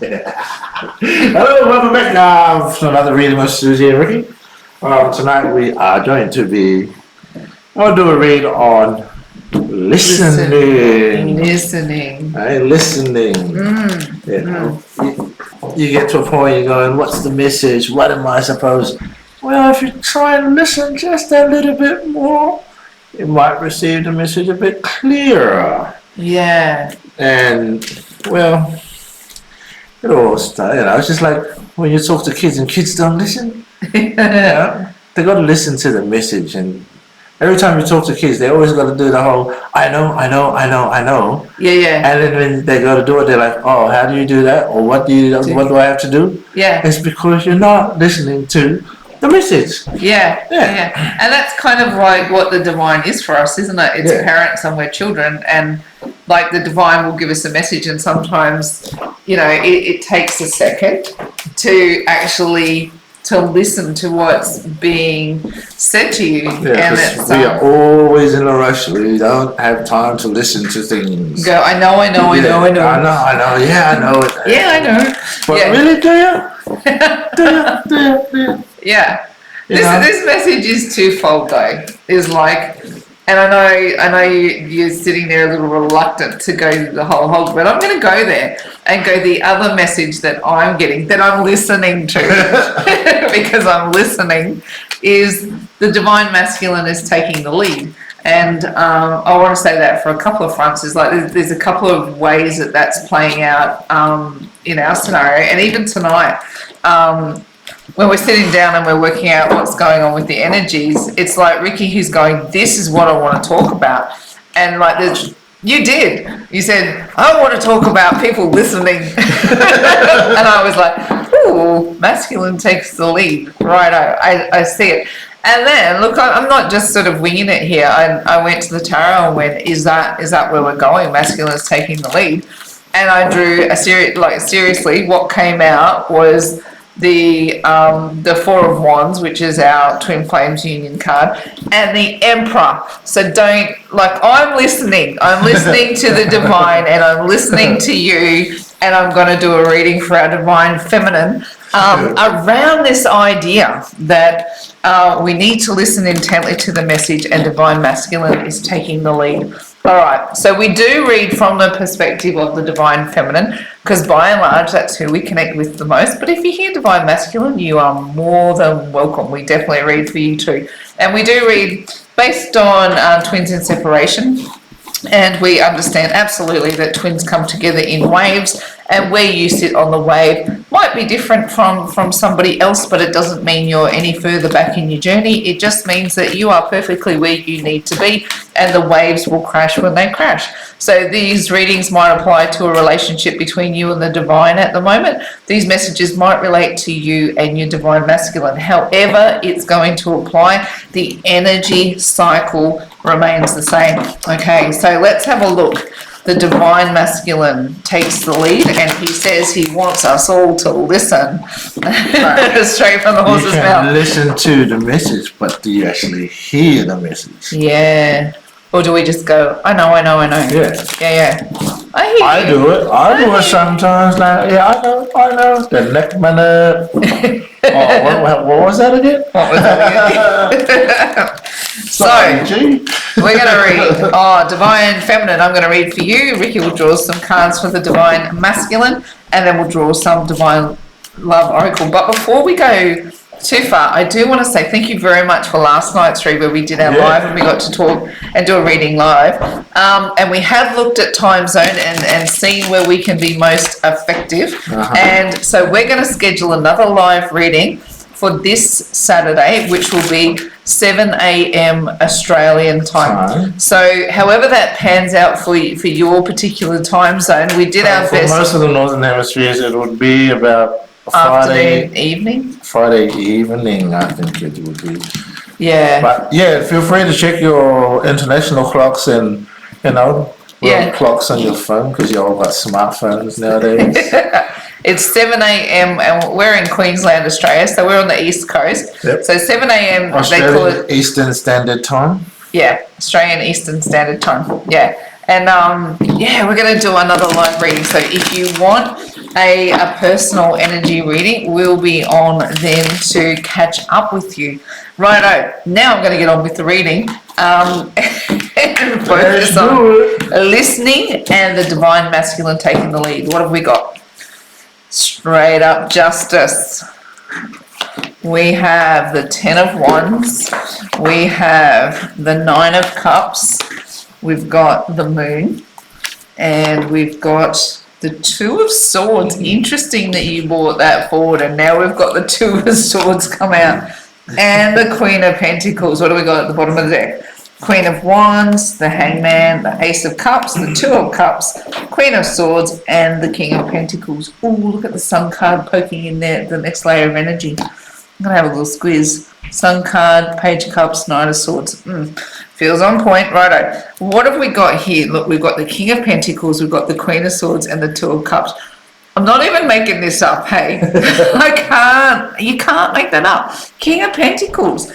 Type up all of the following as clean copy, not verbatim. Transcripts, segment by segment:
Hello, welcome back to another reading with Susie and Ricky. Tonight we are going to be, I'll do a read on listening. Listening. Right, listening. You get to a point you're going, what's the message? What am I supposed? Well, if you try and listen just a little bit more, you might receive the message a bit clearer. Yeah. And, well, it all starts, it's just like when you talk to kids and kids don't listen. They got to listen to the message. And every time you talk to kids, they always got to do the whole, I know. Yeah. And then when they got to do it, they're like, oh, how do you do that? Or what do I have to do? Yeah. It's because you're not listening to the message. Yeah. And that's kind of like what the divine is for us, isn't it? It's parents and we're children, and like the divine will give us a message, and sometimes, it takes a second to actually listen to what's being said to you. Yeah, and we are always in a rush. We don't have time to listen to things. Go, I know. Yeah, I know. Yeah, I know it. Yeah, I know. But really, do you? Do you? Yeah. This message is twofold though. Is like, and I know you're sitting there a little reluctant to go the whole hog, but I'm going to go there and go the other message that I'm getting, that I'm listening to, because I'm listening, is the divine masculine is taking the lead. And I want to say that for a couple of fronts. Is like there's a couple of ways that that's playing out in our scenario, and even tonight. When we're sitting down and we're working out what's going on with the energies, it's like Ricky who's going, this is what I want to talk about. And like you said, I want to talk about people listening. And I was like, ooh, masculine takes the lead. Right, I see it. And then, look, I'm not just sort of winging it here. I went to the tarot and went, is that where we're going? Masculine is taking the lead. And I drew seriously, what came out was the Four of Wands, which is our Twin Flames Union card, and the Emperor. So I'm listening to the divine, and I'm listening to you, and I'm going to do a reading for our divine feminine around this idea that we need to listen intently to the message, and divine masculine is taking the lead. All right, so we do read from the perspective of the divine feminine, because by and large that's who we connect with the most. But if you hear divine masculine, you are more than welcome. We definitely read for you too. And we do read based on twins in separation, and we understand absolutely that twins come together in waves, and where you sit on the wave might be different from somebody else, but it doesn't mean you're any further back in your journey. It just means that you are perfectly where you need to be, and the waves will crash when they crash. So these readings might apply to a relationship between you and the divine at the moment. These messages might relate to you and your divine masculine. However it's going to apply, the energy cycle remains the same. Okay, so let's have a look. The divine masculine takes the lead, and he says he wants us all to listen. Right. Straight from the horse's mouth. You can listen to the message, but do you actually hear the message? Yeah. Or do we just go, I know. Yeah. I do it sometimes. Like, yeah, I know. The neck man up. What was that again? So, we're going to read, divine feminine, I'm going to read for you. Ricky will draw some cards for the divine masculine, and then we'll draw some divine love oracle. But before we go too far, I do want to say thank you very much for last night's read, where we did our live and we got to talk and do a reading live. And we have looked at time zone and seen where we can be most effective. And so we're going to schedule another live reading for this Saturday, which will be 7 a.m. Australian time. So however that pans out for your particular time zone, we did our best. For most of the Northern Hemispheres, it would be about Friday evening, I think it would be. Yeah. But yeah, feel free to check your international clocks and clocks on your phone, because you all got smartphones nowadays. It's 7 a.m. and we're in Queensland, Australia, so we're on the East Coast. Yep. So 7 a.m. Australian they call it Eastern Standard Time. Yeah, Australian Eastern Standard Time. Yeah. And we're going to do another live reading. So if you want a personal energy reading, we'll be on then to catch up with you. Righto, now I'm going to get on with the reading and focus on listening and the divine masculine taking the lead. What have we got? Straight up justice. We have the 10 of Wands. We have the 9 of Cups. We've got the Moon. And we've got the 2 of Swords. Interesting that you brought that forward, and now we've got the 2 of Swords come out. And the Queen of Pentacles. What do we got at the bottom of the deck? Queen of Wands, the Hangman, the Ace of Cups, the 2 of Cups, Queen of Swords, and the King of Pentacles. Oh, look at the Sun card poking in there, the next layer of energy. I'm going to have a little squeeze. Sun card, Page of Cups, Knight of Swords. Feels on point. Righto. What have we got here? Look, we've got the King of Pentacles, we've got the Queen of Swords, and the 2 of Cups. I'm not even making this up, hey? You can't make that up. King of Pentacles.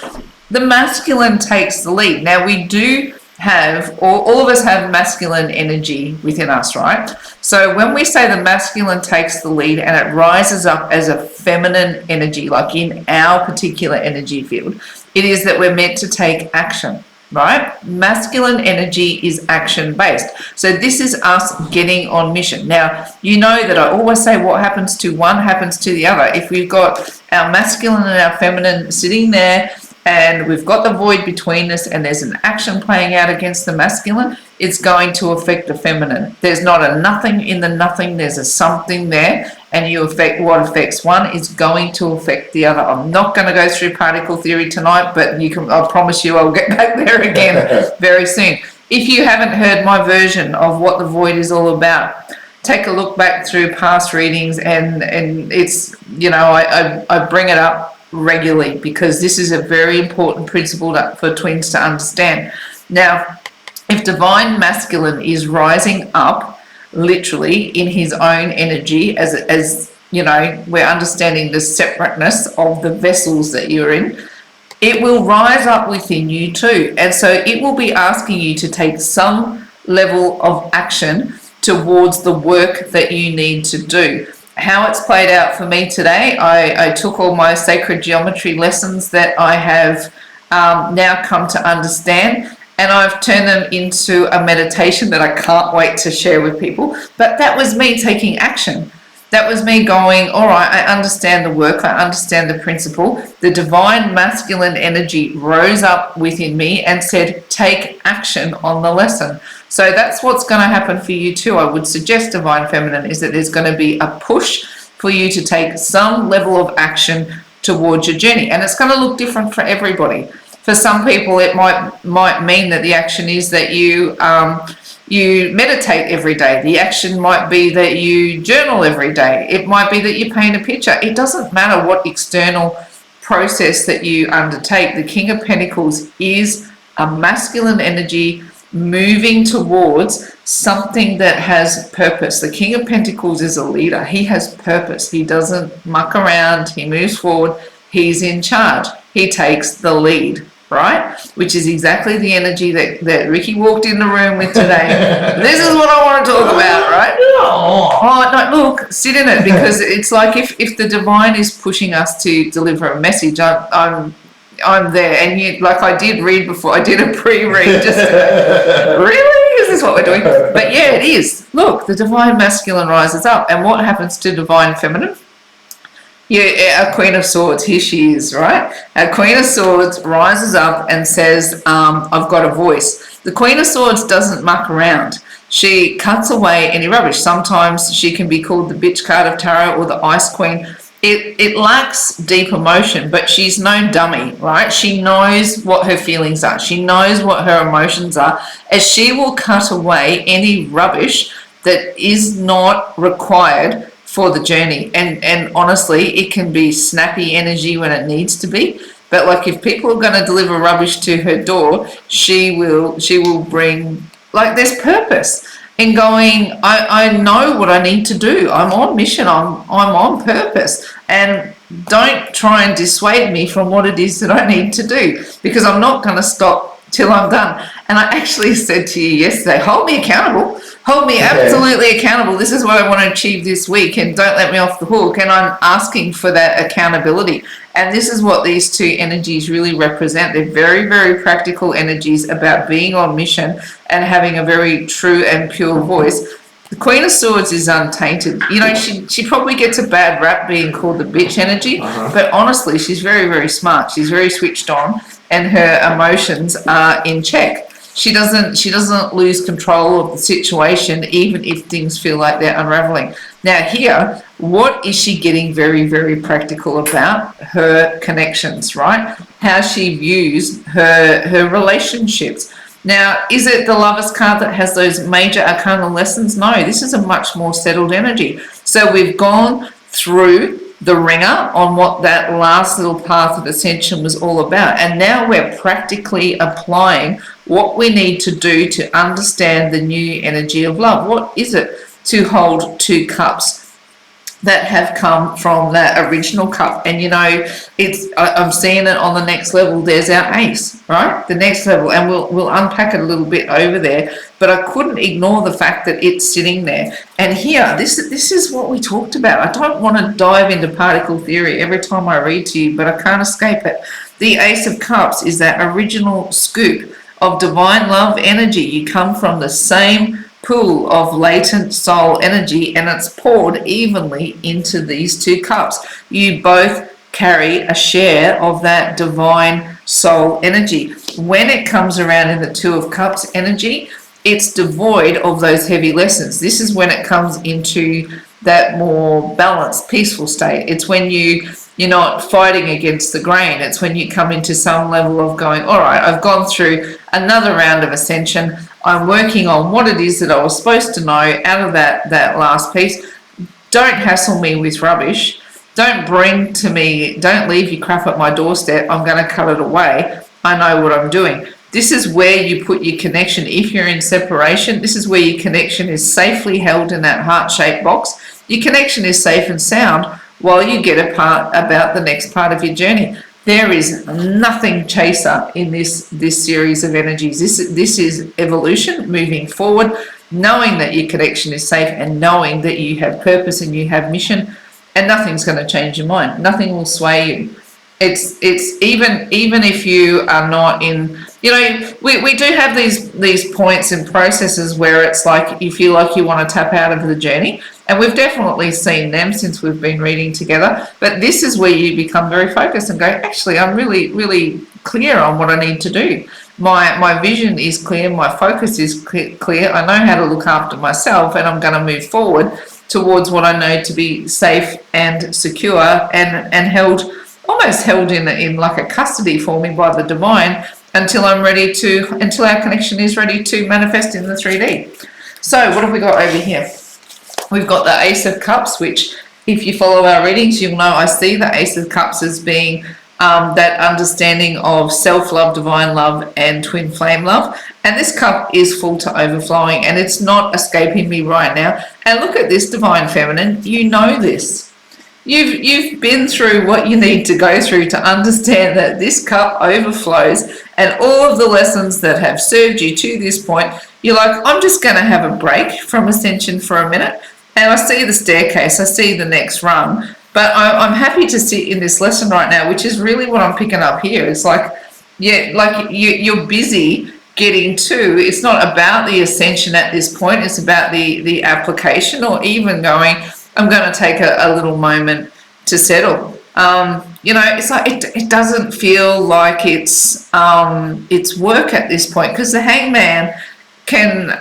The masculine takes the lead. Now, we do have, all of us have masculine energy within us, right? So when we say the masculine takes the lead and it rises up as a feminine energy, like in our particular energy field, it is that we're meant to take action, right? Masculine energy is action-based. So this is us getting on mission. Now, you know that I always say what happens to one happens to the other. If we've got our masculine and our feminine sitting there, and we've got the void between us, and there's an action playing out against the masculine, it's going to affect the feminine. There's not a nothing in the nothing, there's a something there, and you affect what affects one is going to affect the other. I'm not going to go through particle theory tonight, but I promise you I'll get back there again very soon. If you haven't heard my version of what the void is all about, take a look back through past readings, and it's, I bring it up regularly because this is a very important principle for twins to understand. Now, if divine masculine is rising up literally in his own energy, as you know, we're understanding the separateness of the vessels that you're in, it will rise up within you too. And so it will be asking you to take some level of action towards the work that you need to do. How it's played out for me today, I took all my sacred geometry lessons that I have now come to understand, and I've turned them into a meditation that I can't wait to share with people. But that was me taking action. That was me going, all right, I understand the work, I understand the principle. The divine masculine energy rose up within me and said, take action on the lesson. So that's what's going to happen for you too. I would suggest divine feminine is that there's going to be a push for you to take some level of action towards your journey. And it's going to look different for everybody. For some people, it might mean that the action is that you meditate every day. The action might be that you journal every day. It might be that you paint a picture. It doesn't matter what external process that you undertake. The King of Pentacles is a masculine energy moving towards something that has purpose. The King of Pentacles is a leader. He has purpose. He doesn't muck around. He moves forward. He's in charge. He takes the lead, right? Which is exactly the energy that Ricky walked in the room with today. This is what I want to talk about, right? Oh, no, look, sit in it, because it's like if the divine is pushing us to deliver a message, I'm there. And you, like I did read before, I did a pre-read just really? Is this what we're doing? But yeah, it is. Look, the divine masculine rises up. And what happens to divine feminine? Yeah, our Queen of Swords, here she is, right? Our Queen of Swords rises up and says, I've got a voice. The Queen of Swords doesn't muck around. She cuts away any rubbish. Sometimes she can be called the bitch card of tarot or the ice queen. It lacks deep emotion, but she's no dummy, right? She knows what her feelings are. She knows what her emotions are, as she will cut away any rubbish that is not required for the journey. And honestly, it can be snappy energy when it needs to be, but like if people are going to deliver rubbish to her door, she will bring, like, there's purpose in going, I know what I need to do. I'm on mission. I'm on purpose, and don't try and dissuade me from what it is that I need to do, because I'm not going to stop till I'm done. And I actually said to you yesterday, hold me accountable. hold me absolutely accountable. This is what I want to achieve this week, and don't let me off the hook. And I'm asking for that accountability. And this is what these two energies really represent. They're very, very practical energies about being on mission and having a very true and pure voice. The Queen of Swords is untainted. You know, she probably gets a bad rap being called the bitch energy, but honestly, she's very, very smart. She's very switched on, and her emotions are in check. She doesn't lose control of the situation, even if things feel like they're unraveling. Now here, what is she getting very, very practical about? Her connections, right? How she views her relationships. Now, is it the Lover's card that has those major arcana lessons? No, this is a much more settled energy. So we've gone through the ringer on what that last little path of ascension was all about. And now we're practically applying what we need to do to understand the new energy of love. What is it to hold two cups that have come from that original cup? And you know, I'm seeing it on the next level. There's our ace, right? The next level, and we'll unpack it a little bit over there, but I couldn't ignore the fact that it's sitting there. And here, this is what we talked about. I don't want to dive into particle theory every time I read to you, but I can't escape it. The Ace of Cups is that original scoop of divine love energy. You come from the same pool of latent soul energy, and it's poured evenly into these two cups. You both carry a share of that divine soul energy. When it comes around in the Two of Cups energy, it's devoid of those heavy lessons. This is when it comes into that more balanced, peaceful state. It's when you're not fighting against the grain. It's when you come into some level of going, all right, I've gone through another round of ascension. I'm working on what it is that I was supposed to know out of that last piece. Don't hassle me with rubbish. Don't leave your crap at my doorstep. I'm going to cut it away. I know what I'm doing. This is where you put your connection. If you're in separation, this is where your connection is safely held in that heart-shaped box. Your connection is safe and sound while you get about the next part of your journey. There is nothing chaser in this series of energies. This is evolution, moving forward, knowing that your connection is safe and knowing that you have purpose and you have mission, and nothing's going to change your mind. Nothing will sway you. It's even if you are not in, you know, we do have these points and processes where it's like you feel like you want to tap out of the journey, and we've definitely seen them since we've been reading together. But this is where you become very focused and go, actually, I'm really, really clear on what I need to do. My vision is clear, my focus is clear. I know how to look after myself, and I'm going to move forward towards what I know to be safe and secure and held, almost held in like a custody for me by the divine until our connection is ready to manifest in the 3D. So what have we got over here? We've got the Ace of Cups, which if you follow our readings, you'll know I see the Ace of Cups as being that understanding of self-love, divine love, and twin flame love. And this cup is full to overflowing, and it's not escaping me right now. And look at this, divine feminine. You know this. You've been through what you need to go through to understand that this cup overflows, and all of the lessons that have served you to this point, you're like, I'm just going to have a break from ascension for a minute. And I see the staircase, I see the next rung, but I'm happy to sit in this lesson right now, which is really what I'm picking up here. It's like, yeah, like you're busy getting to, it's not about the ascension at this point, it's about the application, or even going, I'm going to take a little moment to settle. You know, it's like it doesn't feel like it's work at this point, because the hangman can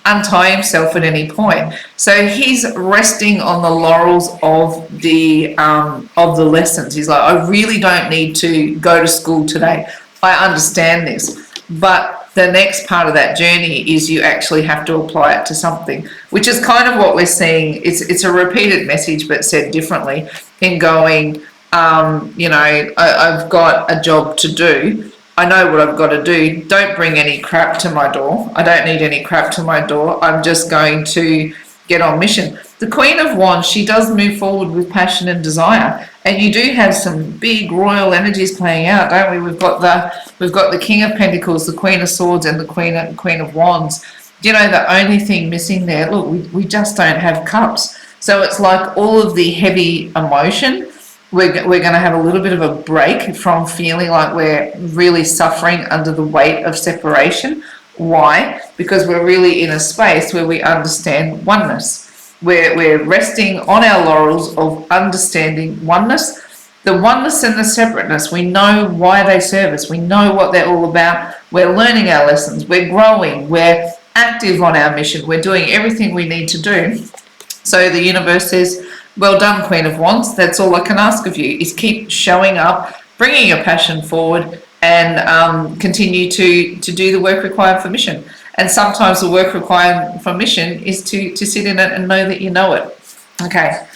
untie himself at any point. So he's resting on the laurels of the lessons. He's like, I really don't need to go to school today. I understand this. But the next part of that journey is you actually have to apply it to something, which is kind of what we're seeing. It's a repeated message, but said differently, in going, you know, I've got a job to do. I know what I've got to do. Don't bring any crap to my door. I don't need any crap to my door. I'm just going to get on mission. The Queen of Wands, she does move forward with passion and desire. And you do have some big royal energies playing out, don't we? We've got the King of Pentacles, the Queen of Swords, and the Queen of Wands you know, the only thing missing there, look, we just don't have cups. So it's like all of the heavy emotion, we're going to have a little bit of a break from feeling like we're really suffering under the weight of separation. Why? Because we're really in a space where we understand oneness. We're resting on our laurels of understanding oneness. The oneness and the separateness, we know why they serve us. We know what they're all about. We're learning our lessons. We're growing. We're active on our mission. We're doing everything we need to do. So the universe says, well done, Queen of Wands. That's all I can ask of you, is keep showing up, bringing your passion forward, and continue to do the work required for mission. And sometimes the work required for mission is to sit in it and know that you know it. Okay.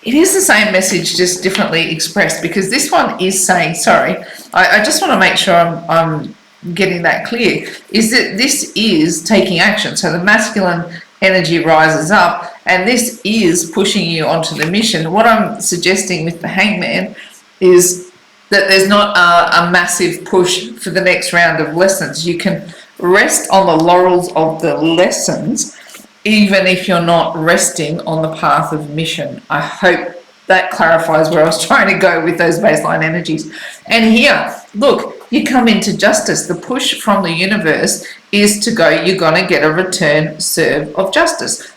It is the same message, just differently expressed, because this one is saying, sorry, I just want to make sure I'm getting that clear, is that this is taking action. So the masculine energy rises up, and this is pushing you onto the mission. What I'm suggesting with the Hangman is that there's not a massive push for the next round of lessons. You can rest on the laurels of the lessons, even if you're not resting on the path of mission. I hope that clarifies where I was trying to go with those baseline energies. And here, look, you come into justice. The push from the universe is to go, you're going to get a return serve of justice.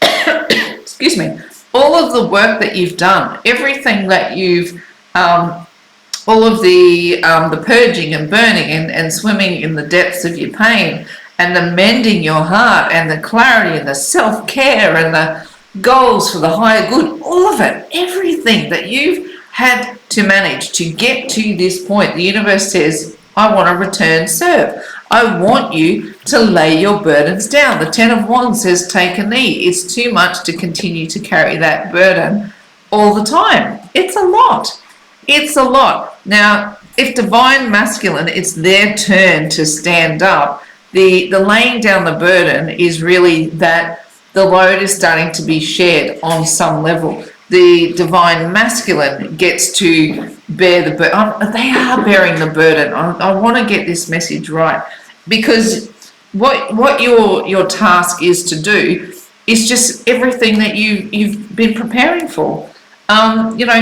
Excuse me. All of the work that you've done, everything that you've, all of the purging and burning and swimming in the depths of your pain, and the mending your heart, and the clarity, and the self-care, and the goals for the higher good, all of it, everything that you've had to manage to get to this point, the universe says, I want to return serve. I want you to lay your burdens down. The Ten of Wands says, take a knee. It's too much to continue to carry that burden all the time. It's a lot. It's a lot. Now, if divine masculine, it's their turn to stand up, the laying down the burden is really that the load is starting to be shared on some level. The divine masculine gets to bear the burden. They are bearing the burden. I want to get this message right, because what your task is to do is just everything that you've been preparing for.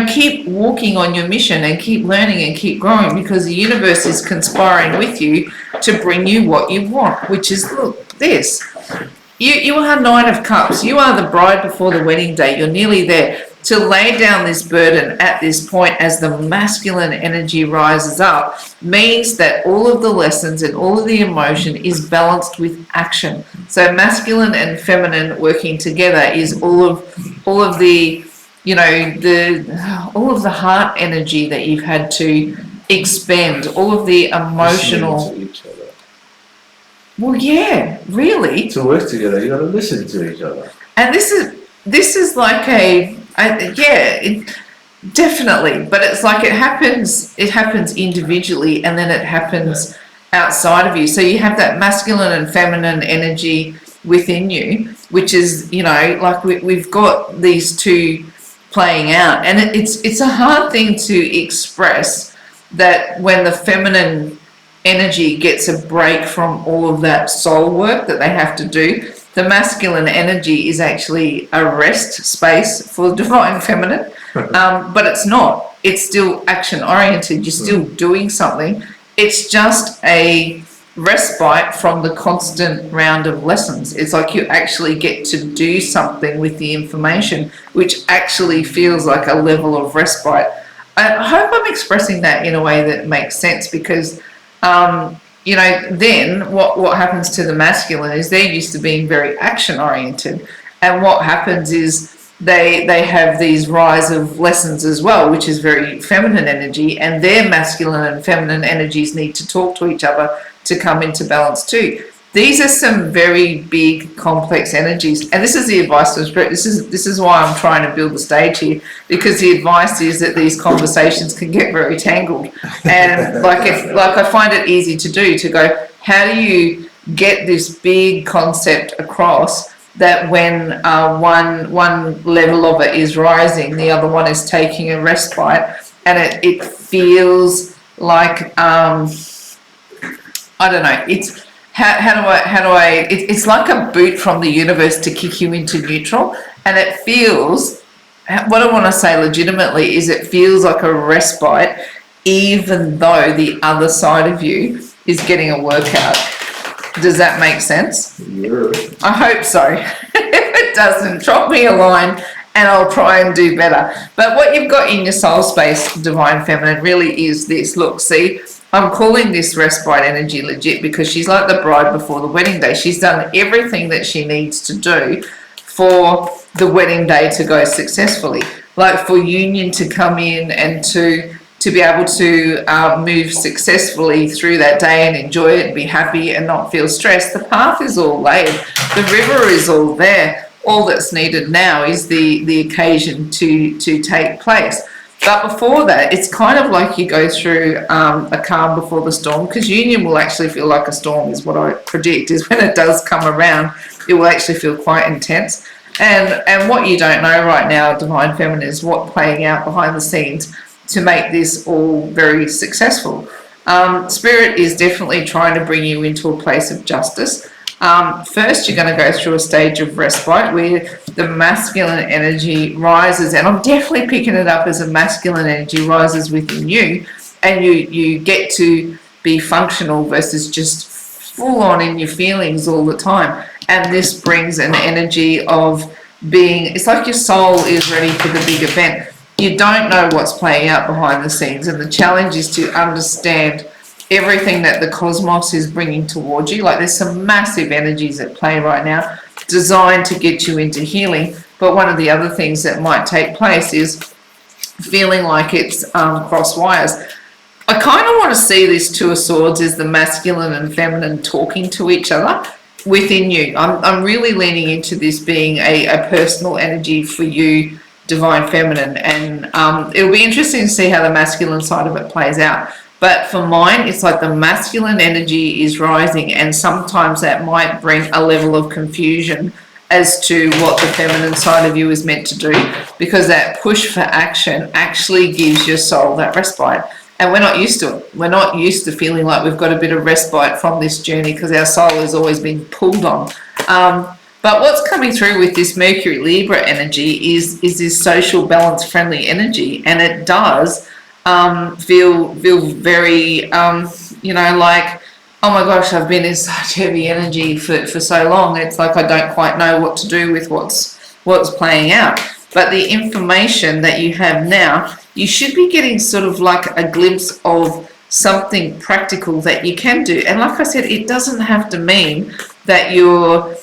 Keep walking on your mission and keep learning and keep growing, because the universe is conspiring with you to bring you what you want, which is, look, this. You are Knight of Cups. You are the bride before the wedding day. You're nearly there. To lay down this burden at this point as the masculine energy rises up means that all of the lessons and all of the emotion is balanced with action. So masculine and feminine working together is all of the all of the heart energy that you've had to expend, all of the emotional. Listening to each other. Well, yeah, really. To work together, you got to listen to each other. And this is like definitely. But it's like it happens individually, and then it happens outside of you. So you have that masculine and feminine energy within you, which is, like we've got these two playing out, and it's a hard thing to express that when the feminine energy gets a break from all of that soul work that they have to do. The masculine energy is actually a rest space for divine feminine, but it's not. It's still action oriented. You're still doing something. It's just a respite from the constant round of lessons. It's like you actually get to do something with the information, which actually feels like a level of respite. I hope I'm expressing that in a way that makes sense, because then what happens to the masculine is they're used to being very action oriented, and what happens is they have these rise of lessons as well, which is very feminine energy, and their masculine and feminine energies need to talk to each other to come into balance too. These are some very big, complex energies, and this is the advice of Spirit. This is why I'm trying to build the stage here, because the advice is that these conversations can get very tangled, and I find it easy to go, how do you get this big concept across that when one level of it is rising, the other one is taking a respite, and it feels like I don't know, how do I, it's like a boot from the universe to kick you into neutral. And it feels, what I want to say legitimately is it feels like a respite, even though the other side of you is getting a workout. Does that make sense? Yeah. I hope so. If it doesn't, drop me a line and I'll try and do better. But what you've got in your soul space, Divine Feminine, really is this. Look, see, I'm calling this respite energy legit because she's like the bride before the wedding day. She's done everything that she needs to do for the wedding day to go successfully. Like for union to come in and to be able to move successfully through that day and enjoy it and be happy and not feel stressed. The path is all laid. The river is all there. All that's needed now is the occasion to take place. But before that, it's kind of like you go through a calm before the storm, because union will actually feel like a storm is what I predict, is when it does come around, it will actually feel quite intense. And what you don't know right now, Divine Feminine, is what's playing out behind the scenes to make this all very successful. Spirit is definitely trying to bring you into a place of justice. First, you're going to go through a stage of respite where the masculine energy rises, and I'm definitely picking it up as a masculine energy rises within you, and you get to be functional versus just full on in your feelings all the time. And this brings an energy of being, it's like your soul is ready for the big event. You don't know what's playing out behind the scenes, and the challenge is to understand everything that the cosmos is bringing towards you. Like there's some massive energies at play right now designed to get you into healing, but one of the other things that might take place is feeling like it's cross wires. I kind of want to see this Two of Swords as the masculine and feminine talking to each other within you. I'm really leaning into this being a personal energy for you, Divine Feminine, and it'll be interesting to see how the masculine side of it plays out. But for mine, it's like the masculine energy is rising, and sometimes that might bring a level of confusion as to what the feminine side of you is meant to do, because that push for action actually gives your soul that respite. And we're not used to it. We're not used to feeling like we've got a bit of respite from this journey because our soul has always been pulled on. But what's coming through with this Mercury Libra energy is this social balance friendly energy, and it does feel very like, oh my gosh, I've been in such heavy energy for so long. It's like I don't quite know what to do with what's playing out. But the information that you have now, you should be getting sort of like a glimpse of something practical that you can do. And like I said, it doesn't have to mean that you're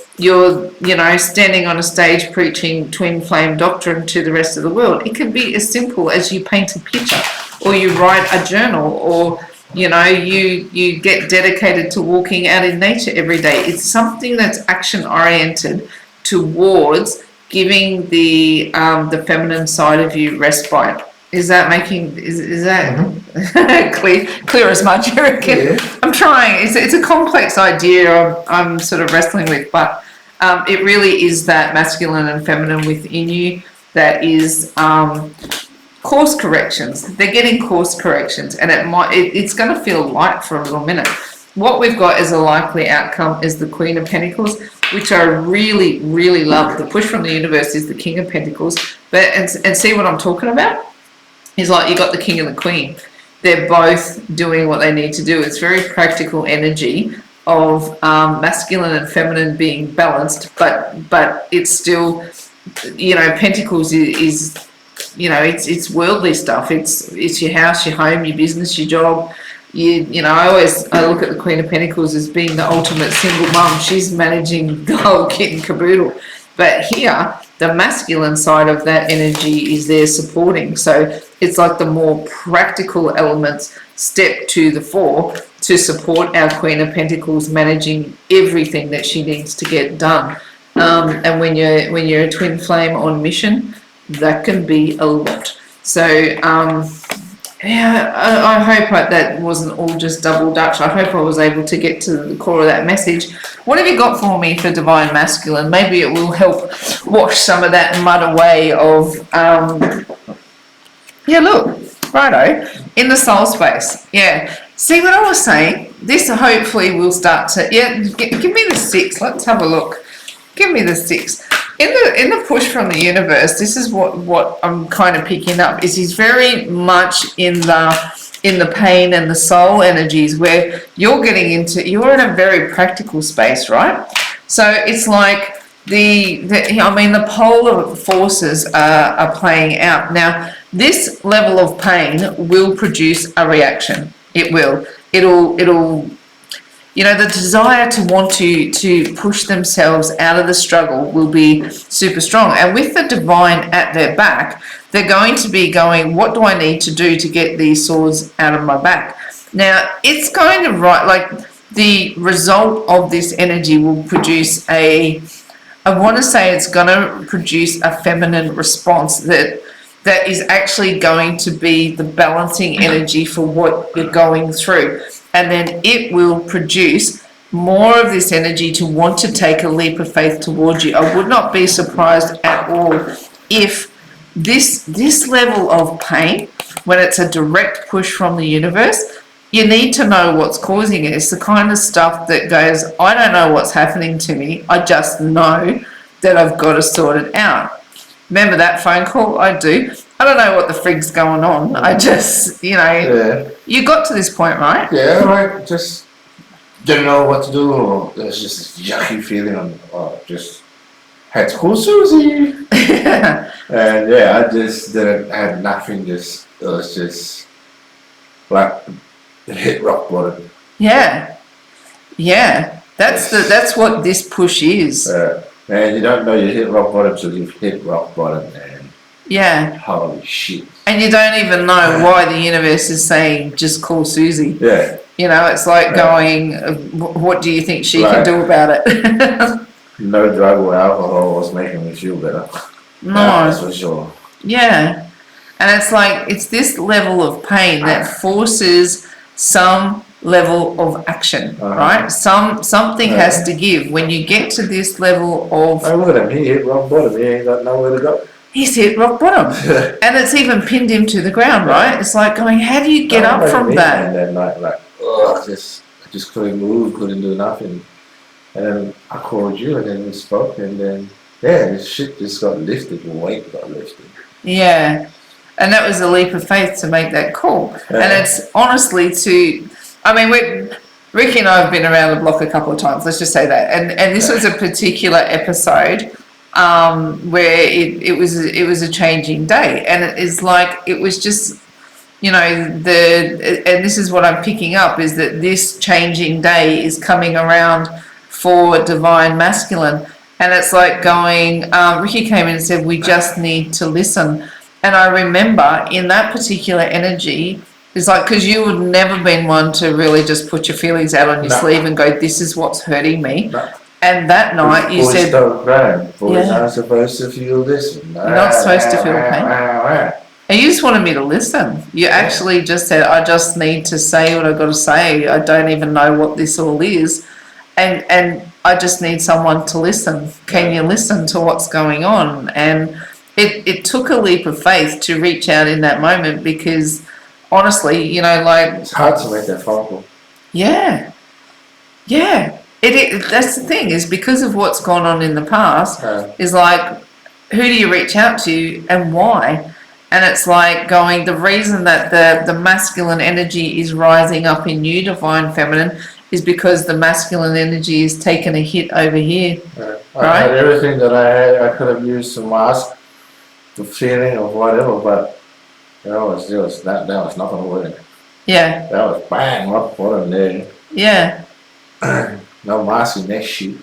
standing on a stage preaching twin flame doctrine to the rest of the world. It can be as simple as you paint a picture, or you write a journal, or you get dedicated to walking out in nature every day. It's something that's action oriented towards giving the feminine side of you respite. Is that making is that clear as mud, you reckon? Yeah. I'm trying. It's a complex idea I'm sort of wrestling with, but it really is that masculine and feminine within you that is course corrections. They're getting course corrections, and it's going to feel light for a little minute. What we've got as a likely outcome is the Queen of Pentacles, which I really, really love. The push from the universe is the King of Pentacles. But and see what I'm talking about? Is like you got the King and the Queen. They're both doing what they need to do. It's very practical energy of masculine and feminine being balanced, but it's still, Pentacles is it's worldly stuff. It's your house, your home, your business, your job. I look at the Queen of Pentacles as being the ultimate single mum. She's managing the whole kit and caboodle. But here, the masculine side of that energy is there supporting. So it's like the more practical elements step to the fore to support our Queen of Pentacles managing everything that she needs to get done. And when you're a twin flame on mission, that can be a lot. So I hope that wasn't all just double Dutch. I hope I was able to get to the core of that message. What have you got for me for Divine Masculine? Maybe it will help wash some of that mud away of, look, righto, in the soul space. Yeah, see what I was saying? this hopefully will start to, give me the 6. Let's have a look. Give me the 6. In the push from the universe, this is what I'm kind of picking up, is he's very much in the pain and the soul energies, where you're in a very practical space, right? So it's like the polar forces are playing out. Now, this level of pain will produce a reaction. It will. It'll the desire to want to push themselves out of the struggle will be super strong. And with the divine at their back, they're going to be going, what do I need to do to get these swords out of my back? Now, it's going to the result of this energy will produce I want to say it's going to produce a feminine response that is actually going to be the balancing energy for what you're going through. And then it will produce more of this energy to want to take a leap of faith towards you. I would not be surprised at all if this level of pain, when it's a direct push from the universe, you need to know what's causing it. It's the kind of stuff that goes, I don't know what's happening to me. I just know that I've got to sort it out. Remember that phone call? I do. I don't know what the frig's going on. I just, you got to this point, right? Yeah, right. Just didn't know what to do, or there's just this yucky feeling, just had to call Susie. And I just had nothing. It was just like it hit rock bottom. Yeah. That's what this push is. And you don't know you hit rock bottom till you've hit rock bottom, man. Yeah. Holy shit. And you don't even know why the universe is saying, just call Susie. Yeah. It's like going, what do you think she can do about it? No drug or alcohol was making me feel better. No. That's for sure. Yeah. And it's like, it's this level of pain that forces some level of action, right? Something has to give. When you get to this level of... Oh, look at him. He hit rock bottom. He ain't got nowhere to go. He's hit rock bottom. And it's even pinned him to the ground, right? It's like going, how do you get up from that? That night, I just couldn't move, couldn't do nothing. And then I called you, and then we spoke, and then, this shit just got lifted, the weight got lifted. Yeah. And that was a leap of faith to make that call. Yeah. And it's honestly Ricky and I have been around the block a couple of times, let's just say that. And this was a particular episode where it was a changing day, and it is like, it was just, and this is what I'm picking up, is that this changing day is coming around for divine masculine. And it's like going, Ricky came in and said, we just need to listen. And I remember in that particular energy, it's like, because you would never been one to really just put your feelings out on your sleeve and go, this is what's hurting me. No. And that night you said, boys aren't supposed to feel this. You're not supposed to feel pain. And you just wanted me to listen. You actually just said, I just need to say what I've got to say. I don't even know what this all is. And I just need someone to listen. Can you listen to what's going on? And it took a leap of faith to reach out in that moment, because honestly, it's hard to make that phone call. Yeah. That's the thing, is because of what's gone on in the past, is like, who do you reach out to and why? And it's like going, the reason that the masculine energy is rising up in you, divine feminine, is because the masculine energy is taking a hit over here. I had everything that I had, I could have used to mask the feeling of whatever, but that was not going to work. Yeah. That was bang, rock bottom there. Yeah. No masking that shit.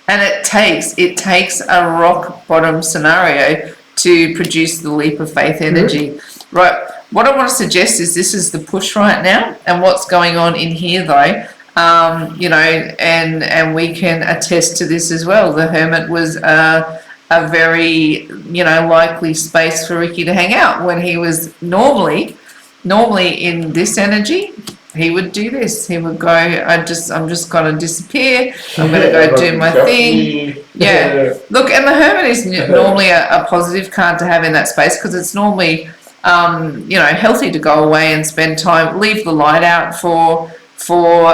And it takes a rock bottom scenario to produce the leap of faith energy. Right. What I want to suggest is this is the push right now, and what's going on in here though, and we can attest to this as well. The Hermit was a very, likely space for Ricky to hang out when he was normally in this energy. He would do this. He would go, I'm just going to disappear. I'm going to go do my thing. Yeah. Look, and the Hermit is normally a positive card to have in that space, because it's normally, healthy to go away and spend time, leave the light out for for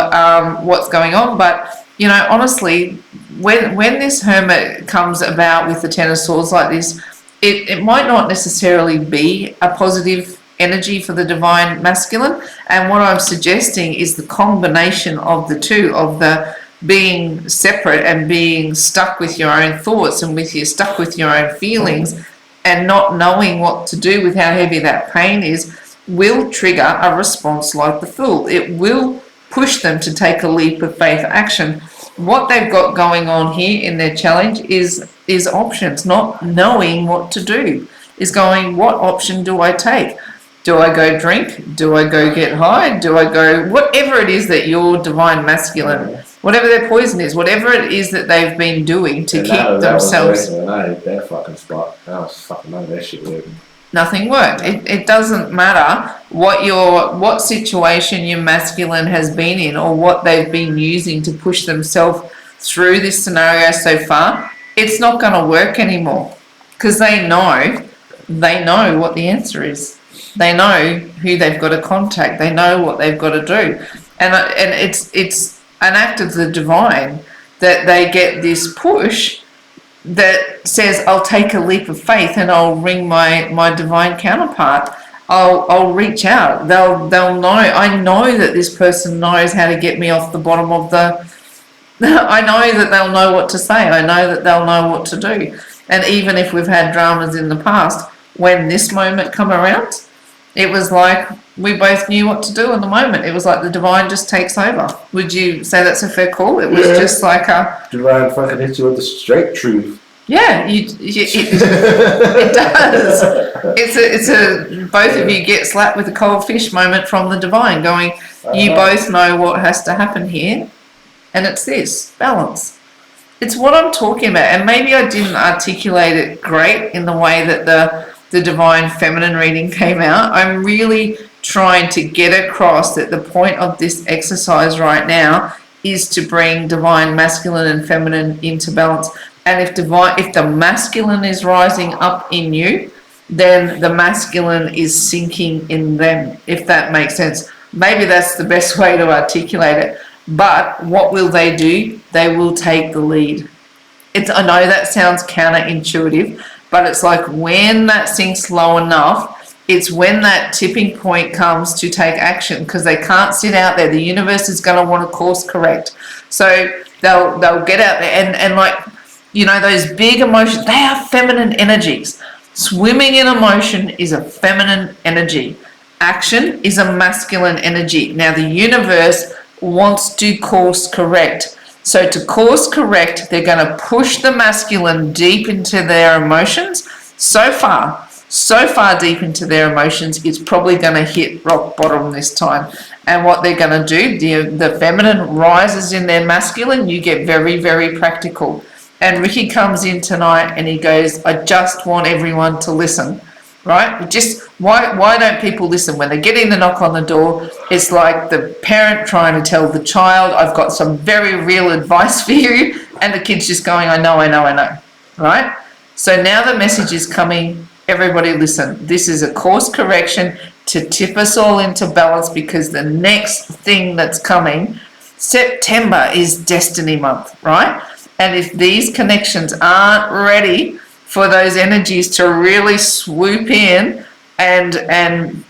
what's going on. But, you know, honestly, when this Hermit comes about with the Ten of Swords like this, it might not necessarily be a positive energy for the Divine Masculine. And what I'm suggesting is the combination of the two, of the being separate and being stuck with your own thoughts and stuck with your own feelings and not knowing what to do with how heavy that pain is, will trigger a response like the Fool. It will push them to take a leap of faith action. What they've got going on here in their challenge is options, not knowing what to do. Is going, what option do I take? Do I go drink? Do I go get high? Do I go, whatever it is that your Divine Masculine, whatever their poison is, whatever it is that they've been doing to keep themselves. Their fucking spot. That was fucking none of that shit working. Nothing worked. It doesn't matter what situation your masculine has been in or what they've been using to push themselves through this scenario so far. It's not going to work anymore because they know what the answer is. They know who they've got to contact. They know what they've got to do, and it's an act of the divine that they get this push that says, I'll take a leap of faith and I'll ring my divine counterpart. I'll reach out. They'll know. I know that this person knows how to get me off the bottom of the. I know that they'll know what to say. I know that they'll know what to do. And even if we've had dramas in the past, when this moment come around, it was like we both knew what to do in the moment. It was like the divine just takes over. Would you say that's a fair call? It was just like a divine fucking hits you with the straight truth. Yeah, it does. It's a both of you get slapped with a cold fish moment from the divine, going, you both know what has to happen here, and it's this balance. It's what I'm talking about, and maybe I didn't articulate it great in the way that the divine feminine reading came out. I'm really trying to get across that the point of this exercise right now is to bring divine masculine and feminine into balance. And if the masculine is rising up in you, then the masculine is sinking in them, if that makes sense. Maybe that's the best way to articulate it. But what will they do? They will take the lead. I know that sounds counterintuitive, but it's like when that sinks low enough, it's when that tipping point comes to take action, because they can't sit out there. The universe is going to want to course correct. So they'll get out there and like, you know, those big emotions, they are feminine energies. Swimming in emotion is a feminine energy. Action is a masculine energy. Now, the universe wants to course correct. So to course correct, they're going to push the masculine deep into their emotions. So far deep into their emotions, it's probably going to hit rock bottom this time. And what they're going to do, the feminine rises in their masculine, you get very, very practical. And Ricky comes in tonight and he goes, I just want everyone to listen, right? Just why don't people listen? When they're getting the knock on the door, it's like the parent trying to tell the child, I've got some very real advice for you. And the kid's just going, I know, right? So now the message is coming, everybody listen. This is a course correction to tip us all into balance, because the next thing that's coming, September, is Destiny Month, right? And if these connections aren't ready for those energies to really swoop in and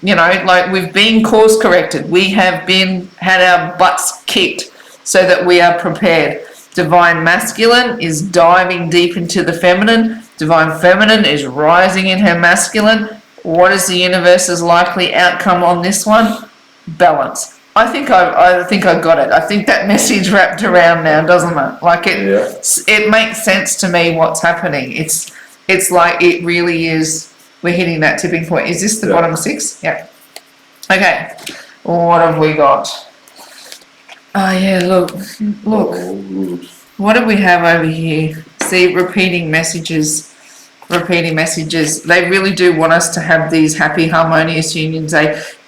you know, like we've been course corrected, we have had our butts kicked so that we are prepared. Divine masculine is diving deep into the feminine. Divine feminine is rising in her masculine. What is the universe's likely outcome on this one? Balance. I think I got it. I think that message wrapped around now, doesn't it? Like it makes sense to me what's happening. It's like it really is. We're hitting that tipping point. Is this the bottom 6? Yeah. Okay. What have we got? Oh yeah, look. What do we have over here? See, repeating messages. They really do want us to have these happy, harmonious unions.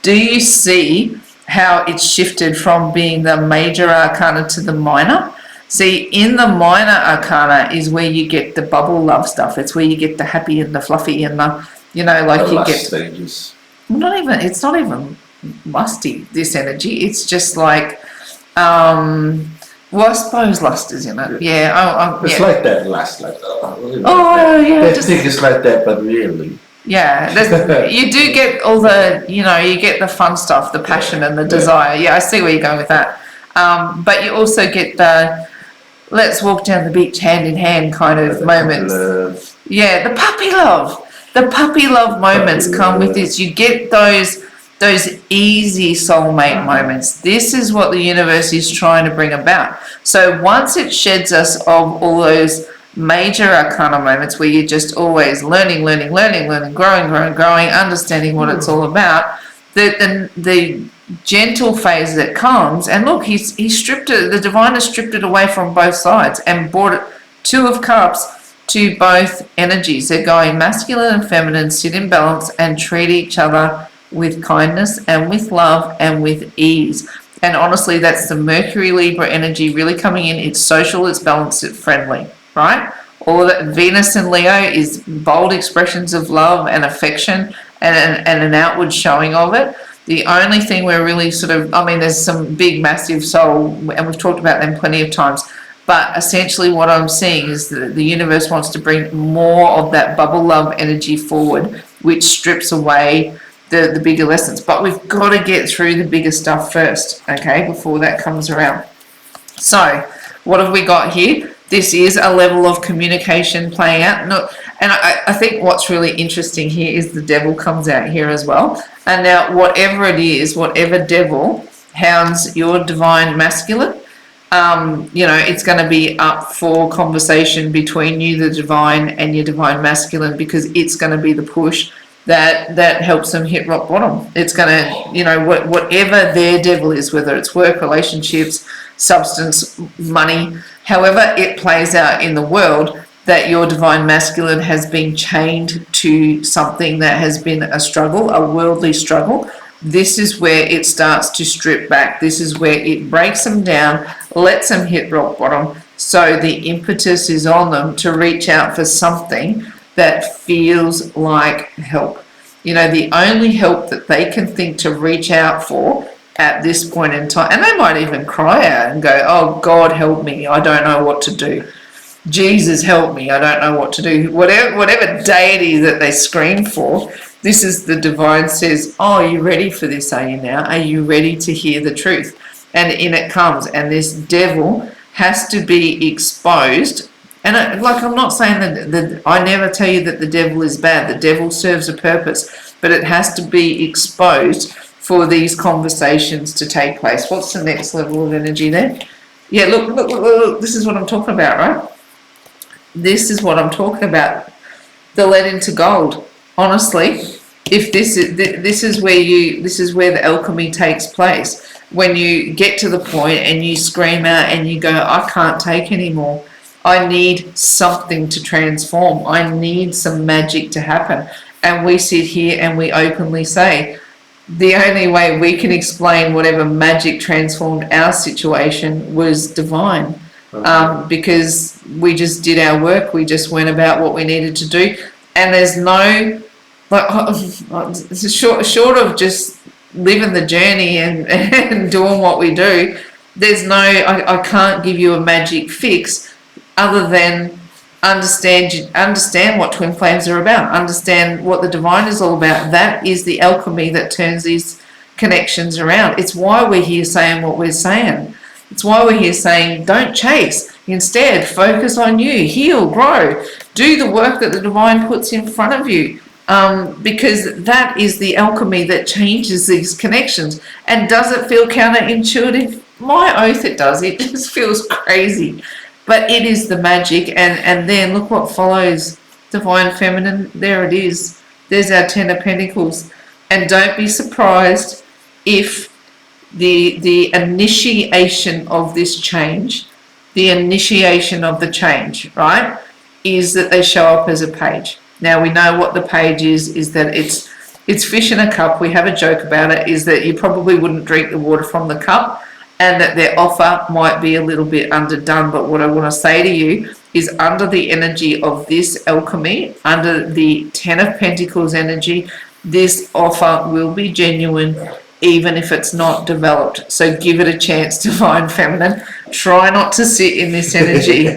Do you see how it's shifted from being the major arcana to the minor? See, in the minor arcana is where you get the bubble love stuff. It's where you get the happy and the fluffy and the, you know, like the you get stages. It's not even musty, this energy. It's just like Well, I suppose lust is in it. Yeah. It's yeah. like that lust, like Yeah. They think it's like that, but really. Yeah, you do get all the, you get the fun stuff, the passion and the desire. Yeah, I see where you're going with that. But you also get the let's walk down the beach hand in hand kind of moments. Yeah, the puppy love. The puppy love moments come with this. You get those easy soulmate moments. This is what the universe is trying to bring about. So once it sheds us of all those major arcana moments where you're just always learning, growing, understanding what it's all about, the gentle phase that comes, and look, he stripped it, the divine has stripped it away from both sides and brought it, 2 of Cups, to both energies. They're going masculine and feminine, sit in balance and treat each other with kindness and with love and with ease. And honestly, that's the Mercury Libra energy really coming in. It's social, it's balanced, it's friendly, right? All of that. Venus and Leo is bold expressions of love and affection and an outward showing of it. The only thing we're really there's some big, massive soul, and we've talked about them plenty of times, but essentially what I'm seeing is that the universe wants to bring more of that bubble love energy forward, which strips away the bigger lessons. But we've got to get through the bigger stuff first, okay, before that comes around. So what have we got here? This is a level of communication playing out. And I think what's really interesting here is the devil comes out here as well. And now whatever it is, whatever devil hounds your divine masculine, it's going to be up for conversation between you, the divine, and your divine masculine, because it's going to be the push that helps them hit rock bottom. It's going to, whatever their devil is, whether it's work, relationships, substance, money, however it plays out in the world, that your divine masculine has been chained to something that has been a struggle, a worldly struggle. This is where it starts to strip back. This is where it breaks them down, lets them hit rock bottom. So the impetus is on them to reach out for something that feels like help. The only help that they can think to reach out for at this point in time, and they might even cry out and go, oh, God, help me, I don't know what to do. Jesus, help me, I don't know what to do. Whatever deity that they scream for, this is the divine says, oh, are you ready for this, are you now? Are you ready to hear the truth? And in it comes, and this devil has to be exposed. And I'm not saying that I never tell you that the devil is bad. The devil serves a purpose, but it has to be exposed for these conversations to take place. What's the next level of energy there? Yeah, look, this is what I'm talking about, right? This is what I'm talking about. The lead into gold. Honestly, if this is where the alchemy takes place. When you get to the point and you scream out and you go, I can't take anymore. I need something to transform. I need some magic to happen. And we sit here and we openly say, the only way we can explain whatever magic transformed our situation was divine. Because we just did our work. We just went about what we needed to do. And there's no, short of just living the journey and doing what we do, there's no, I can't give you a magic fix other than understand what twin flames are about, understand what the divine is all about. That is the alchemy that turns these connections around. It's why we're here saying what we're saying. It's why we're here saying don't chase. Instead, focus on you, heal, grow, do the work that the divine puts in front of you. Because that is the alchemy that changes these connections. And does it feel counterintuitive? My oath it does. It just feels crazy. But it is the magic. And then look what follows. Divine Feminine, there it is. There's our 10 of Pentacles. And don't be surprised if the initiation of this change, the initiation of the change, right, is that they show up as a page. Now we know what the page is that it's fish in a cup. We have a joke about it, is that you probably wouldn't drink the water from the cup and that their offer might be a little bit underdone. But what I want to say to you is, under the energy of this alchemy, under the 10 of Pentacles energy, this offer will be genuine. even if it's not developed. So give it a chance, Divine Feminine. Try not to sit in this energy.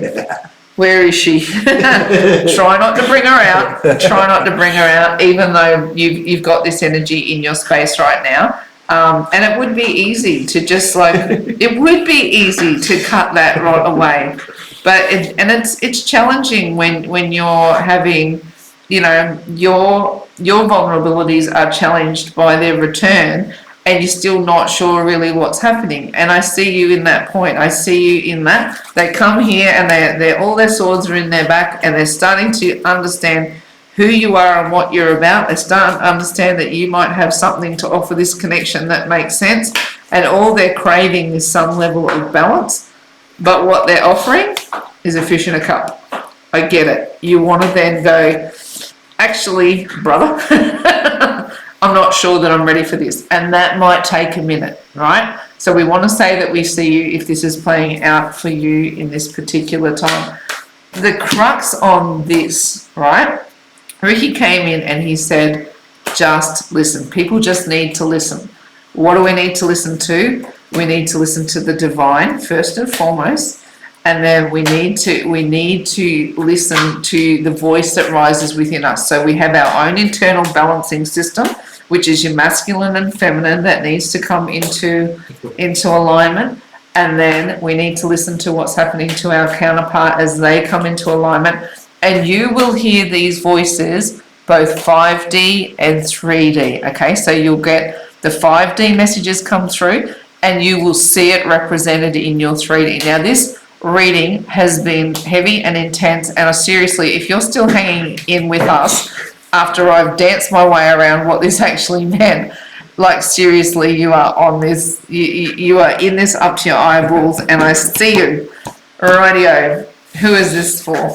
Where is she? Try not to bring her out. Try not to bring her out, even though you've got this energy in your space right now. And it would be easy to just it would be easy to cut that right away. But it's challenging when you're having, your vulnerabilities are challenged by their return, and you're still not sure really what's happening. And I see you in that point. I see you in that. They come here and they're all their swords are in their back, and they're starting to understand who you are and what you're about. They start to understand that you might have something to offer this connection that makes sense, and all they're craving is some level of balance. But what they're offering is a fish in a cup. I get it. You want to then go, actually, brother, I'm not sure that I'm ready for this. And that might take a minute, right? So we want to say that we see you if this is playing out for you in this particular time. The crux on this, right? Ricky came in and he said, just listen. People just need to listen. What do we need to listen to? We need to listen to the divine first and foremost. And then we need to listen to the voice that rises within us. So we have our own internal balancing system, which is your masculine and feminine that needs to come into alignment. And then we need to listen to what's happening to our counterpart as they come into alignment. And you will hear these voices, both 5D and 3D. Okay, so you'll get the 5D messages come through, and you will see it represented in your 3D. Now, this reading has been heavy and intense, and seriously, if you're still hanging in with us after I've danced my way around what this actually meant, seriously, you are on this, you are in this up to your eyeballs, and I see you. Rightio. Who is this for?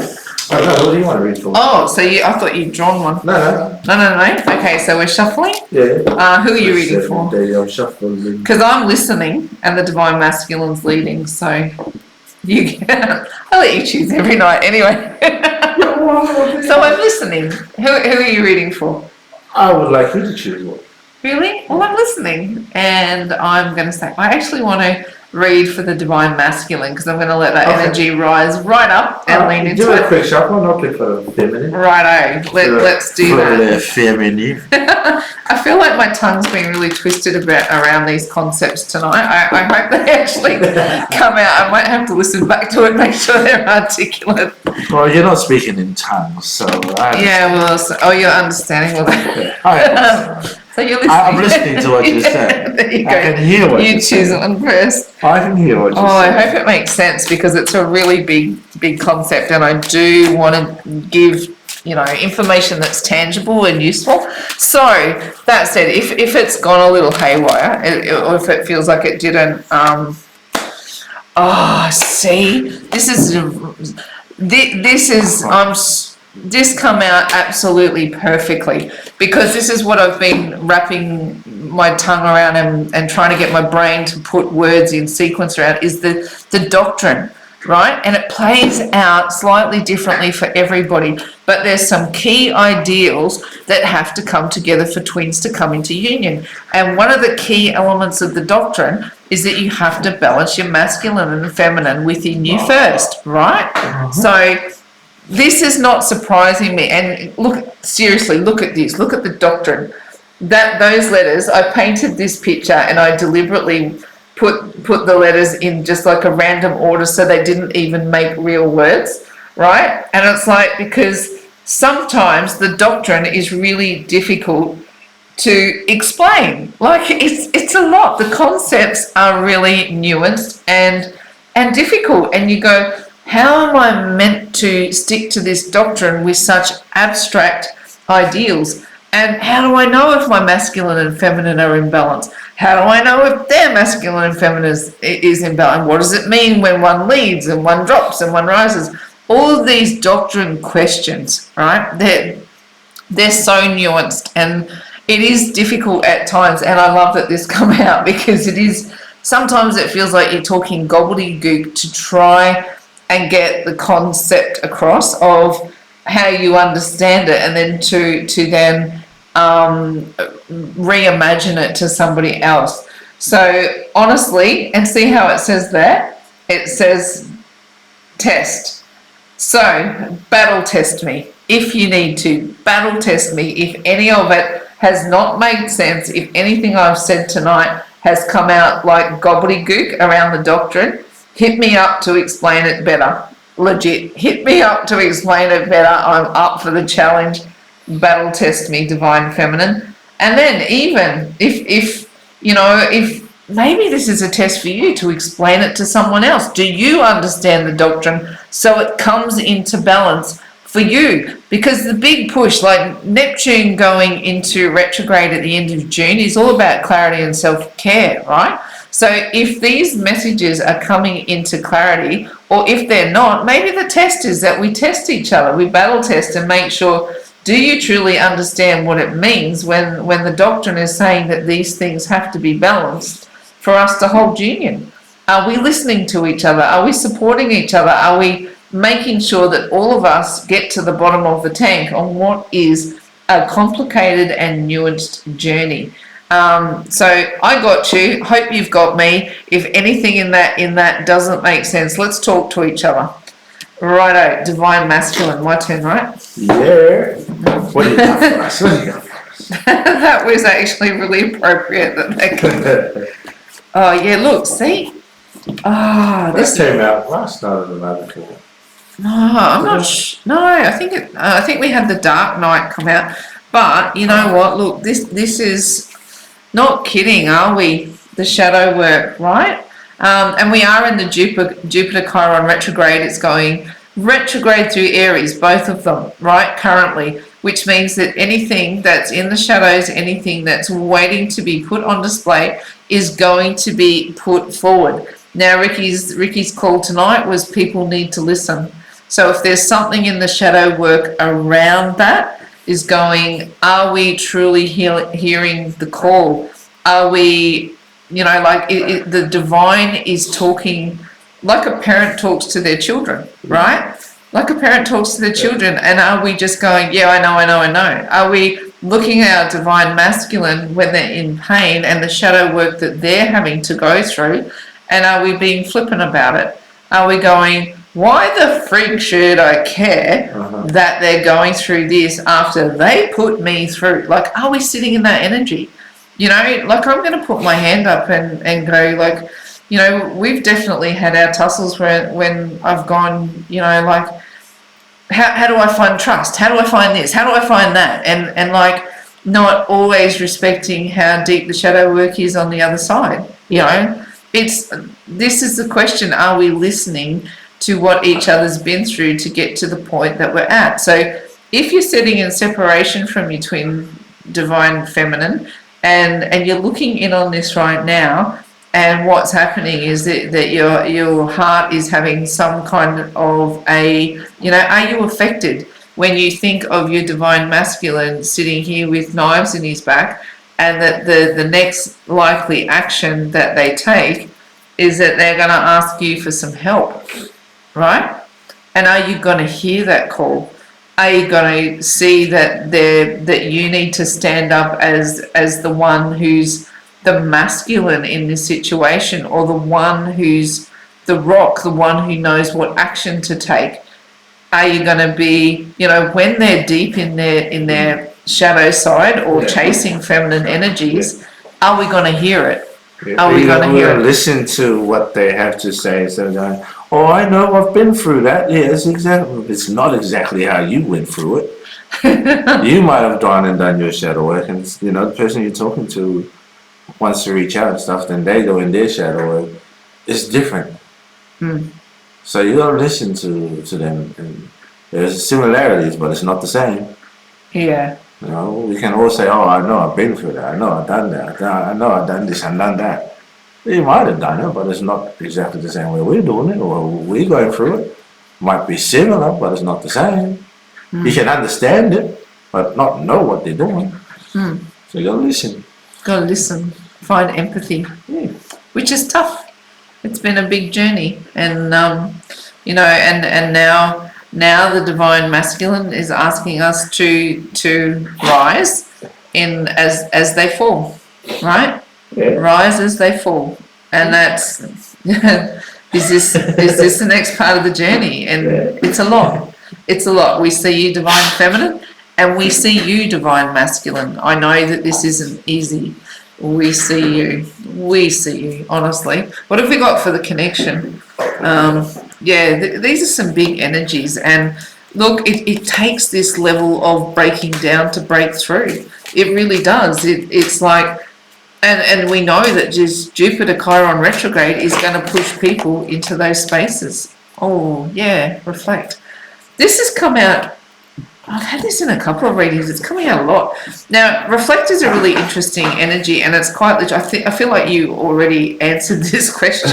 Oh, no, what do you want to read for? Oh, so I thought you'd drawn one. No. Okay, so we're shuffling? Yeah. Who are you reading for? I'm shuffling. Because I'm listening, and the Divine Masculine's leading, so I'll let you choose every night anyway. So I'm listening. Who are you reading for? I would like you to choose one. Really? Well, I'm listening, and I'm going to say, I actually want to read for the Divine Masculine, because I'm going to let that energy rise right up and lean into do it. Do a quick shuffle, and I'll pick for the feminine. Righto. Let's do that. For the feminine. I feel like my tongue's been really twisted around these concepts tonight. I hope they actually come out. I might have to listen back to it, make sure they're articulate. Well, you're not speaking in tongues, so... you're understanding. Well, so you're listening. I'm listening to what you said. There you go. I can hear what you choose one first. I can hear what you said. I hope it makes sense, because it's a really big concept, and I do want to give information that's tangible and useful. So that said, if it's gone a little haywire, or if it feels like it didn't, this come out absolutely perfectly, because this is what I've been wrapping my tongue around and trying to get my brain to put words in sequence around, is the doctrine, right? And it plays out slightly differently for everybody, but there's some key ideals that have to come together for twins to come into union. And one of the key elements of the doctrine is that you have to balance your masculine and feminine within you first, right? So this is not surprising me. And seriously, look at this. Look at the doctrine. Those letters, I painted this picture, and I deliberately put the letters in just like a random order, so they didn't even make real words, right? And it's because sometimes the doctrine is really difficult to explain. It's a lot. The concepts are really nuanced and difficult, and you go, how am I meant to stick to this doctrine with such abstract ideals? And how do I know if my masculine and feminine are in balance? How do I know if their masculine and feminine is in balance? What does it mean when one leads and one drops and one rises? All of these doctrine questions, right? They're so nuanced, and it is difficult at times. And I love that this come out, because it is, sometimes it feels like you're talking gobbledygook to try and get the concept across of how you understand it, and then to then reimagine it to somebody else. So honestly, and see how it says there? It says test. So battle test me if you need to. Battle test me if any of it has not made sense, if anything I've said tonight has come out like gobbledygook around the doctrine. Hit me up to explain it better. Legit, hit me up to explain it better. I'm up for the challenge. Battle test me, Divine Feminine. And then even if maybe this is a test for you to explain it to someone else. Do you understand the doctrine so it comes into balance for you? Because the big push, like Neptune going into retrograde at the end of June, is all about clarity and self-care, right? So if these messages are coming into clarity, or if they're not, maybe the test is that we test each other. We battle test and make sure, do you truly understand what it means when the doctrine is saying that these things have to be balanced for us to hold union? Are we listening to each other? Are we supporting each other? Are we making sure that all of us get to the bottom of the tank on what is a complicated and nuanced journey? So I got you. Hope you've got me. If anything in that doesn't make sense, let's talk to each other. Righto, Divine Masculine. My turn, right? Yeah. What do you got for us? What do you got for us? That was actually really appropriate. Oh yeah, look, see. This came out last night of the magical. No, I'm not. No, I think we had the Dark Knight come out. But you know what? Look, this is not kidding, are we? The shadow work, right? And we are in the Jupiter Chiron retrograde. It's going retrograde through Aries, both of them, right? Currently, which means that anything that's in the shadows, anything that's waiting to be put on display, is going to be put forward. Now, Ricky's call tonight was people need to listen. So if there's something in the shadow work around that is going, are we truly hearing the call? Are we, the divine is talking like a parent talks to their children, right? Like a parent talks to their children. And are we just going, yeah, I know. Are we looking at our divine masculine when they're in pain and the shadow work that they're having to go through? And are we being flippant about it? Are we going, why the freak should I care that they're going through this after they put me through? Like, are we sitting in that energy? Like I'm going to put my hand up and go like, we've definitely had our tussles when I've gone, like, how do I find trust? How do I find this? How do I find that? And like not always respecting how deep the shadow work is on the other side. This is the question, are we listening to what each other's been through to get to the point that we're at? So if you're sitting in separation from your twin divine feminine and you're looking in on this right now, and what's happening is that your heart is having some kind of a, are you affected when you think of your divine masculine sitting here with knives in his back, and that the next likely action that they take is that they're going to ask you for some help, right? And are you going to hear that call? Are you going to see that you need to stand up as the one who's the masculine in this situation, or the one who's the rock, the one who knows what action to take? Are you going to be, when they're deep in their shadow side or chasing feminine energies, are we going to hear it? Are we going to hear it? Listen to what they have to say instead of going, oh, I know, I've been through that. Yes, exactly. It's not exactly how you went through it. You might have gone and done your shadow work, and the person you're talking to wants to reach out and stuff, then they go in their shadow work. It's different. So you gotta listen to them. And there's similarities, but it's not the same. Yeah. We can all say, oh, I know, I've been through that. I know, I've done that. I know, I've done this and done that. You might have done it, but it's not exactly the same way we're doing it, or we're going through it. Might be similar, but it's not the same. You can understand it, but not know what they're doing. So you gotta listen. Gotta listen. Find empathy. Which is tough. It's been a big journey. And, and now the divine masculine is asking us to rise in as they fall, right? Yeah. Rise as they fall, and that's is this the next part of the journey? And it's a lot. It's a lot. We see you, divine feminine, and we see you, divine masculine. I know that this isn't easy. We see you. We see you. Honestly, what have we got for the connection? These are some big energies, and look, it takes this level of breaking down to break through. It really does. It's like, and we know that just Jupiter Chiron retrograde is going to push people into those spaces. Oh yeah, reflect. This has come out. I've had this in a couple of readings. It's coming out a lot. Now, reflect is a really interesting energy, and it's quite. I feel like you already answered this question.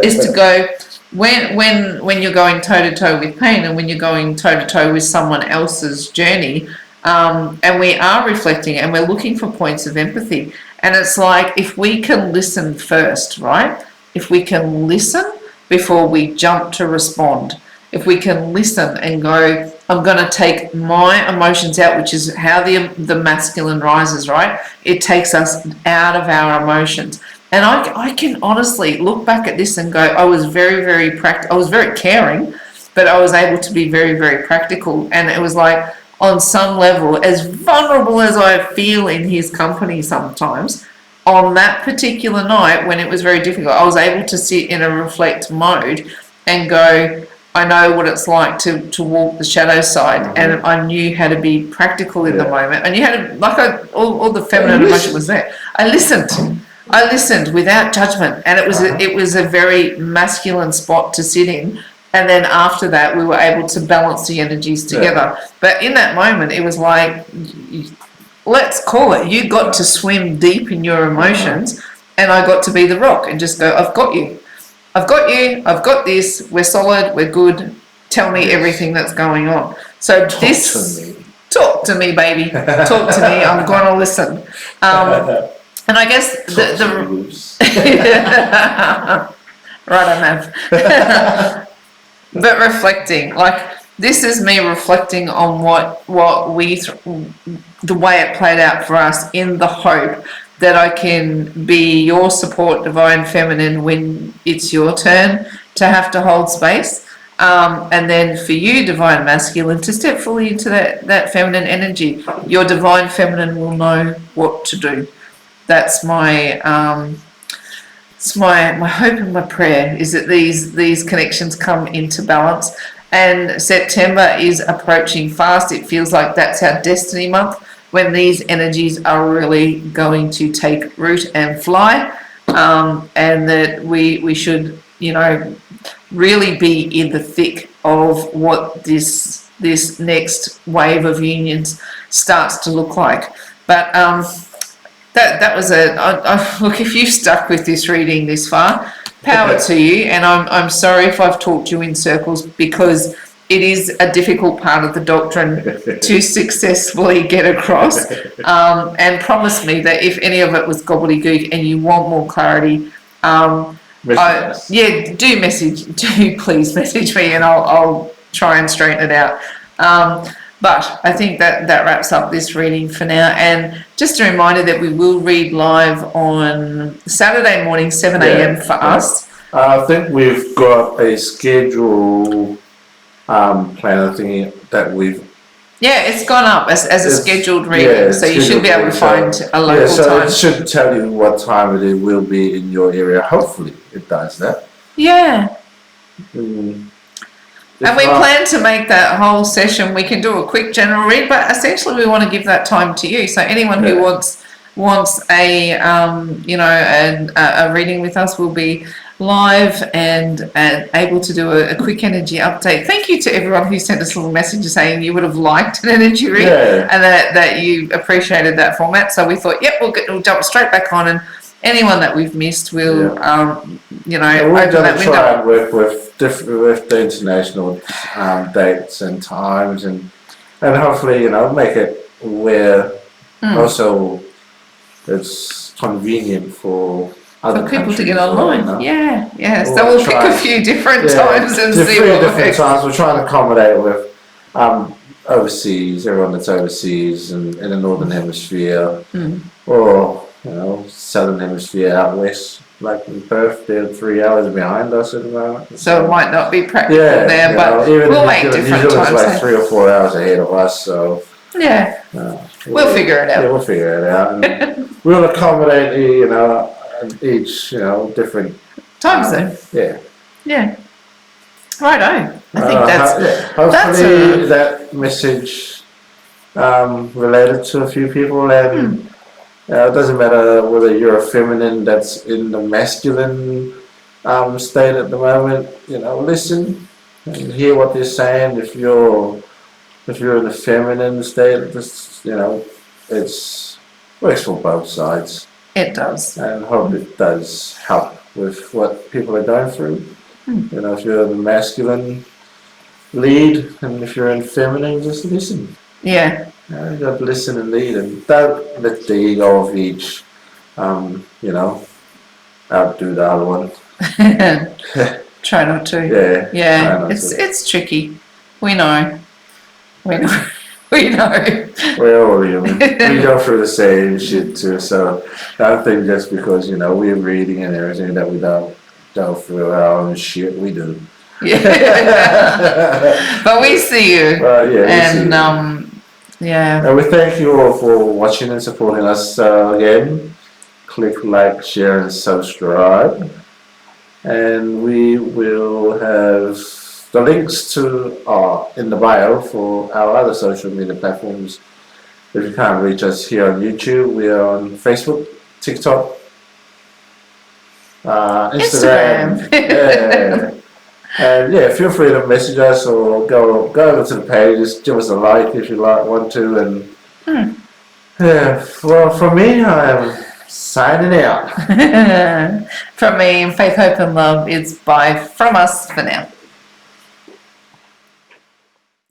Is to go when you're going toe to toe with pain, and when you're going toe to toe with someone else's journey, and we are reflecting, and we're looking for points of empathy. And it's like, if we can listen first, right? If we can listen before we jump to respond. If we can listen and go, I'm going to take my emotions out, which is how the masculine rises, right? It takes us out of our emotions. And I can honestly look back at this and go, I was very, very I was very caring, but I was able to be very, very practical. And it was like, on some level, as vulnerable as I feel in his company sometimes, on that particular night when it was very difficult, I was able to sit in a reflect mode and go, I know what it's like to walk the shadow side, and I knew how to be practical in the moment. I knew how to, all the feminine emotion was there. I listened without judgment, and it was a very masculine spot to sit in. And then after that, we were able to balance the energies together. Yeah. But in that moment, it was like, let's call it, you got to swim deep in your emotions, and I got to be the rock and just go, I've got you. I've got you. I've got this. We're solid. We're good. Tell me everything that's going on. So talk to me, baby. Talk to me. I'm going to listen. And I guess right on that. But reflecting, like, this is me reflecting on what we, the way it played out for us, in the hope that I can be your support, divine feminine, when it's your turn to have to hold space. And then for you, divine masculine, to step fully into that feminine energy. Your divine feminine will know what to do. That's my it's my hope and my prayer, is that these connections come into balance. And September is approaching fast. It feels like that's our destiny month, when these energies are really going to take root and fly, and that we should, really be in the thick of what this next wave of unions starts to look like. But that was look, if you've stuck with this reading this far, power to you. And I'm sorry if I've talked you in circles, because it is a difficult part of the doctrine to successfully get across. And promise me that if any of it was gobbledygook and you want more clarity, do please message me, and I'll try and straighten it out. But I think that wraps up this reading for now. And just a reminder that we will read live on Saturday morning, 7 a.m. for us. I think we've got a schedule planner thingy that we've... Yeah, it's gone up as a scheduled reading, so you should be able to find a local time. It should tell you what time it will be in your area. Hopefully it does that. Yeah. And we plan to make that whole session, we can do a quick general read, but essentially we want to give that time to you. So anyone who wants a reading with us will be live and able to do a quick energy update. Thank you to everyone who sent us little messages saying you would have liked an energy read, and that you appreciated that format. So we thought, we'll jump straight back on, and anyone that we've missed will, we're going to try and work with the international dates and times, and hopefully, make it where also it's convenient for other people to get online. So we'll pick a few different times and see what works. Times. We're trying to accommodate with overseas, everyone that's overseas and in the northern hemisphere, Mm. or southern hemisphere out west, like in Perth, they're 3 hours behind us at the moment. So it might not be practical Yeah, there, but even we'll in make New different Zealand's times. like 3 or 4 hours ahead of us, so Yeah, we'll figure it out. Yeah, we'll figure it out. And we'll accommodate each different Time zone. Yeah. Yeah. Righto. I think hopefully that message related to a few people, and it doesn't matter whether you're a feminine that's in the masculine state at the moment. Listen and hear what they're saying. If you're in the feminine state, it's works for both sides. It does. And I hope it does help with what people are going through. If you're in the masculine, lead, and if you're in feminine, just listen. Yeah. You got to listen and lead, and don't let the ego of each, outdo the other one. Try not to. Yeah. Yeah. It's tricky. We know. We know. We're all human. We go through the same shit too. So I don't think just because we're reading and everything that we don't go through our own shit. We do. Yeah. But we see you. Yeah. And we thank you all for watching and supporting us again. Click like, share, and subscribe. And we will have the links are in the bio for our other social media platforms. If you can't reach us here on YouTube, we are on Facebook, TikTok, Instagram. Yeah. And feel free to message us or go over to the page. Just give us a like if you want to. And well, for me, I am signing out. From me, Faith, Hope, and Love. It's bye from us for now.